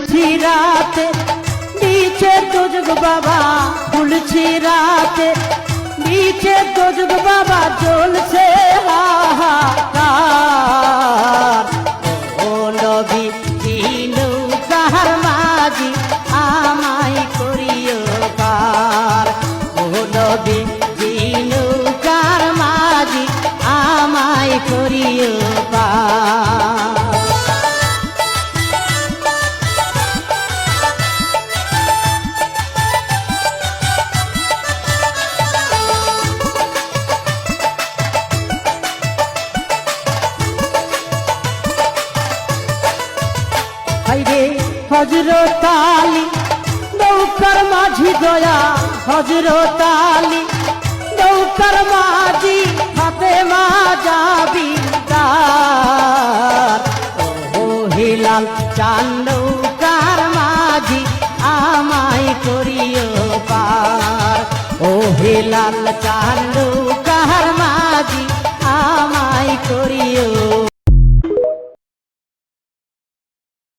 খুলছি রাতে নিচে দোজগ বাবা, খুলছি রাতে নিচে দোজগ বাবা, জ্বলছে হাহাকার। ও নবী নৌকার মাঝি আমায় করিও পার। ও নবী নৌকার মাঝি আমায় করিও পার। হযরত আলী নৌকার মাঝি দয়া, হযরত আলী নৌকার মাঝি, ফাতেমা জাবিদার। ও হিলাল চাঁদ নৌকার মাঝি আমায় করিও পার। ও হিলাল চাঁদ নৌকার মাঝি আমায় করিও